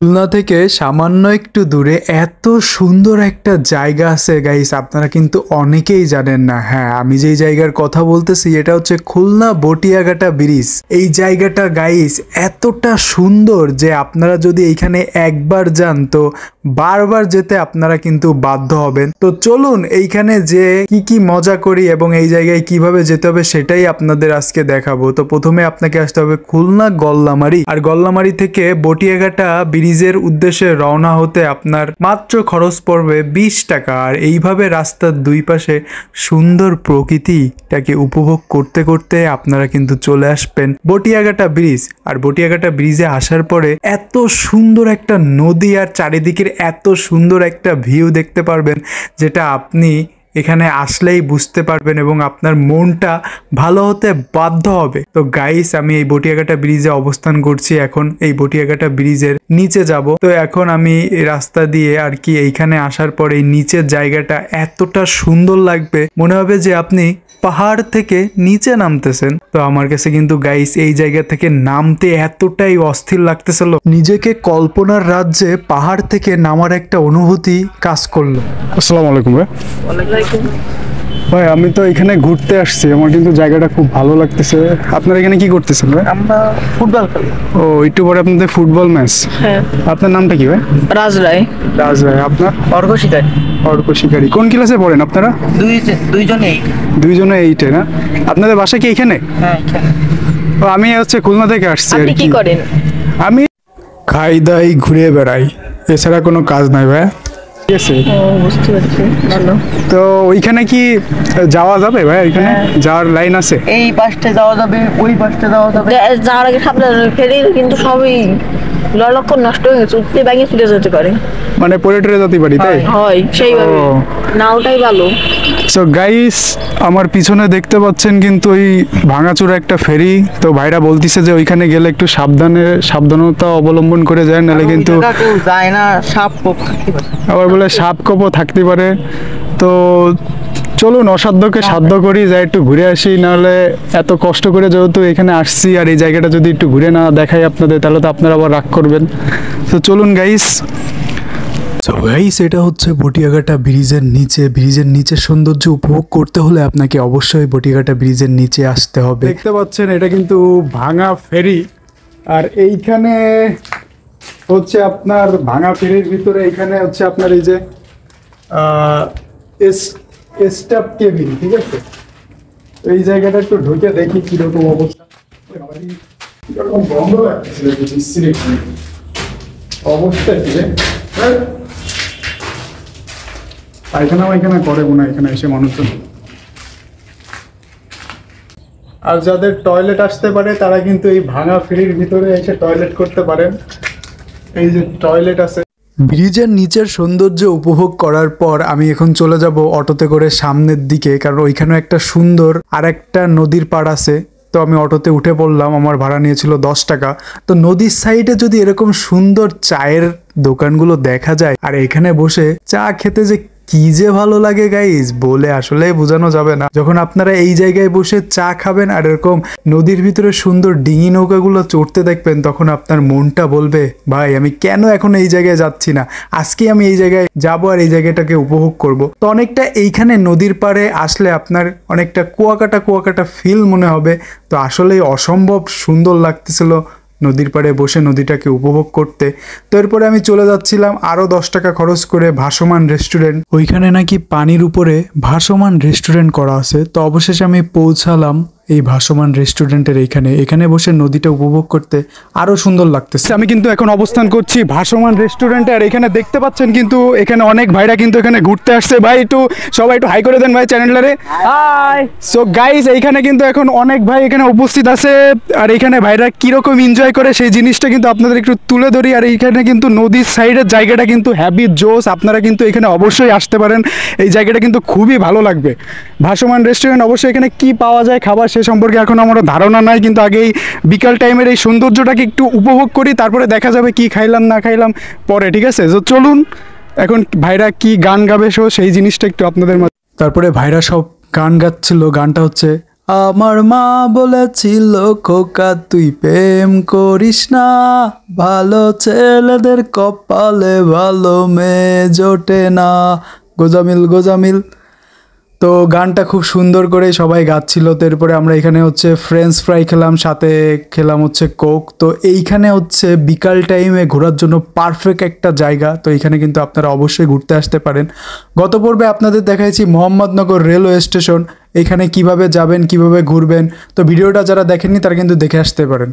খুলনা থেকে সামান্য একটু দূরে এত সুন্দর একটা জায়গা আছে গাইস, আপনারা কিন্তু অনেকেই জানেন না। হ্যাঁ, আমি যেই জায়গার কথা বলতেছি এটা হচ্ছে খুলনা বটিয়াঘাটা ব্রিজ। এই জায়গাটা গাইস এতটা সুন্দর যে আপনারা যদি এইখানে একবার যান তো বারবার যেতে আপনারা কিন্তু বাধ্য হবেন। তো চলুন এইখানে যে কি কি মজা করি এবং এই জায়গায় কিভাবে যেতে হবে সেটাই আপনাদের আজকে দেখাবো। তো প্রথমে আপনাকে আসতে হবে খুলনা গল্লামারি, আর গল্লামারি থেকে বটিয়াঘাটা ব্রিজের উদ্দেশ্যে রওনা হতে আপনার মাত্র খরচ পড়বে 20 টাকা। আর এইভাবে রাস্তার দুই পাশে সুন্দর প্রকৃতিটাকে উপভোগ করতে করতে আপনারা কিন্তু চলে আসবেন বটিয়াঘাটা ব্রিজ। আর বটিয়াঘাটা ব্রিজে আসার পরে এত সুন্দর একটা নদী আর চারিদিকের এত সুন্দর একটা ভিউ দেখতে পারবেন, যেটা আপনি এখানে আসলেই বুঝতে পারবেন এবং আপনার মনটা ভালো হতে বাধ্য হবে। তো গাইস, আমি এই বটিয়াঘাটা ব্রিজে অবস্থান করছি, এখন এই বটিয়াঘাটা ব্রিজের নিচে যাব। তো এখন আমি এই রাস্তা দিয়ে আর কি এইখানে আসার পরে এই নিচের জায়গাটা এতটা সুন্দর লাগবে, মনে হবে যে আপনি পাহাড় থেকে নিচে নামতেছেন। তো আমার কাছে কিন্তু গাইস এই জায়গা থেকে নামতে এতটাই অস্থির লাগতেছিল, নিজেকে কল্পনার রাজ্যে পাহাড় থেকে নামার একটা অনুভূতি কাজ করলো। আসসালামু আলাইকুম ভাই। ভাই, আমি তো এখানে ঘুরতে আসছি, আমার কিন্তু জায়গাটা খুব ভালো লাগতেছে। আপনারা এখানে কি করতেছেন ভাই? আমরা ফুটবল খেলি। ও, একটু পরে আপনাদের ফুটবল ম্যাচ। হ্যাঁ। আপনার নামটা কি ভাই? রাজ রায়। রাজ রায়। আপনার? অর্ঘ শিকারী। অর্ক শিকারী। কোন ক্লাসে পড়েন আপনারা? দুইজনেই। দুইজনে 8-এ না? আপনাদের বাসা কি এখানে? হ্যাঁ, এখানে। ও, আমি হচ্ছে খুলনা থেকে আসছি আর আপনি কি কি। করেন? আমি খাই দাই ঘুরে বেড়াই, এছাড়া কোনো কাজ নাই ভাই। ঠিক আছে। ও, বুঝতে পারছি। ভালো। তো ওইখানে কি যাওয়া যাবে ভাই? ওইখানে হ্যাঁ। যাওয়ার লাইন আছে? এই পাশটা যাওয়া যাবে, ওই পাশটা যাওয়া যাবে। যাওয়ার আগে সাবধান, ফেরি কিন্তু সবই ললক্ষণ নষ্ট হয়ে গেছে, উঠতে ব্যাঙে ফিরে যেতে পারে। মানে পরে টরে যেতে পারি তাই? হয় সেইভাবে। ও। না, ওটাই ভালো। সো গাইস, আমার পিছনে দেখতে পাচ্ছেন কিন্তু ওই ভাঙাচোরা একটা ফেরি। তো ভাইরা বলতিছে যে ওইখানে গেলে একটু সাবধানতা অবলম্বন করে যায়, নাহলে কিন্তু যায় না, সাপ পোক থাকতে পারে। আবার বলে সাপ কপও থাকতে পারে। তো চলুন অসাধ্যকে সাধ্য করি, যাই একটু ঘুরে আসি। নাহলে এত কষ্ট করে যেহেতু এখানে আসছি আর এই জায়গাটা যদি একটু ঘুরে না দেখাই আপনাদের, তাহলে তো আপনারা আবার রাগ করবেন। তো চলুন গাইস। তো গাইস, এটা হচ্ছে বটিয়াঘাটা ব্রিজের নিচে। ব্রিজের নিচের সৌন্দর্য উপভোগ করতে হলে আপনাকে অবশ্যই বটিয়াঘাটা ব্রিজের নিচে আসতে হবে। দেখতে পাচ্ছেন এটা কিন্তু ভাঙা ফেরি, আর এইখানে হচ্ছে আপনার ভাঙা ফেরির ভিতরে এখানে হচ্ছে আপনার এই যে স্টাফ কেবিন, ঠিক আছে। এই জায়গাটা একটু ঢুকে দেখি কিরকম অবস্থা। কিরকম বন্ধ লাগছে অবস্থা কি রে? পায়খানা করে মনে হয় এখানে এসে মানুষজন। আর যাদের টয়লেট আসতে পারে তারা কিন্তু এই ভাঙা ফেরির ভিতরে এসে টয়লেট করতে পারেন। এই যে টয়লেট আছে। ব্রিজের নিচের সৌন্দর্য উপভোগ করার পর আমি এখন চলে যাব অটোতে করে সামনের দিকে, কারণ ওইখানে একটা সুন্দর আর একটা নদীর পাড় আছে। তো আমি অটোতে উঠে পড়লাম, আমার ভাড়া নিয়েছিল 10 টাকা। তো নদীর সাইডে যদি এরকম সুন্দর চায়ের দোকানগুলো দেখা যায় আর এখানে বসে চা খেতে যে কি যে ভালো লাগে গাইস, বলে আসলে বোঝানো যাবে না। যখন আপনারা এই জায়গায় বসে চা খাবেন আর এরকম নদীর ভিতরে সুন্দর ডিঙি নৌকাগুলো চড়তে দেখবেন, তখন আপনার মনটা বলবে ভাই আমি কেন এখন এই জায়গায় যাচ্ছি না, আজকে আমি এই জায়গায় যাবো আর এই জায়গাটাকে উপভোগ করব। তো অনেকটা এইখানে নদীর পাড়ে আসলে আপনার অনেকটা কুয়াকাটা ফিল মনে হবে। তো আসলেই অসম্ভব সুন্দর লাগতেছিল নদীর পাড়ে বসে নদীটাকে উপভোগ করতে। তো এরপরে আমি চলে যাচ্ছিলাম আরো 10 টাকা খরচ করে ভাসমান রেস্টুরেন্ট। ওইখানে নাকি পানির উপরে ভাসমান রেস্টুরেন্ট করা আছে। তো অবশেষে আমি পৌঁছালাম এই ভাসমান রেস্টুরেন্টের এখানে বসে নদীটা উপভোগ করতে আরো সুন্দর লাগতেছে। আমি কিন্তু এখন অবস্থান করছি ভাসমান রেস্টুরেন্টে, আর এখানে দেখতে পাচ্ছেন কিন্তু এখানে অনেক ভাইরা কিন্তু এখানে ঘুরতে আসছে। ভাই সবাই একটু হাই করে দেন ভাই চ্যানেলটারে। হাই। সো গাইস, এইখানে কিন্তু এখন অনেক ভাই এখানে উপস্থিত আছে, আর এখানে ভাইরা কিরকম এনজয় করে সেই জিনিসটা কিন্তু আপনাদের একটু তুলে ধরি। আর এইখানে কিন্তু নদীর সাইডের জায়গাটা কিন্তু হ্যাভি জোস, আপনারা কিন্তু এখানে অবশ্যই আসতে পারেন। এই জায়গাটা কিন্তু খুবই ভালো লাগবে। ভাসমান রেস্টুরেন্ট, অবশ্যই এখানে কি পাওয়া যায় খাবার সে সম্পর্কে এখন আমার ধারণা নাই, কিন্তু আগেই বিকাল টাইমের এই সৌন্দর্যটাকে একটু উপভোগ করি, তারপরে দেখা যাবে কি খাইলাম না খাইলাম পরে, ঠিক আছে। তো চলুন এখন ভাইরা কি গান গাবে সেই জিনিসটা একটু আপনাদের মাঝে। তারপরে ভাইরা সব গান গাচ্ছিল, গানটা হচ্ছে আমার মা বলেছিল খোকা তুই প্রেম করিস না, ভালো ছেলেদের কপালে ভালো মেয়ে জোটে না। গোজামিল গোজামিল। তো গানটা খুব সুন্দর করে সবাই গাচ্ছিল। তারপরে আমরা এখানে হচ্ছে ফ্রেঞ্চ ফ্রাই খেলাম, সাথে খেলাম হচ্ছে কোক। তো এইখানে হচ্ছে বিকাল টাইমে ঘোরার জন্য পারফেক্ট একটা জায়গা। তো এখানে কিন্তু আপনারা অবশ্যই ঘুরতে আসতে পারেন। গত পর্বে আপনাদের দেখাইছি মোহাম্মদনগর রেলওয়ে স্টেশন, এখানে কিভাবে যাবেন কিভাবে ঘুরবেন। তো ভিডিওটা যারা দেখেননি তারা কিন্তু দেখে আসতে পারেন।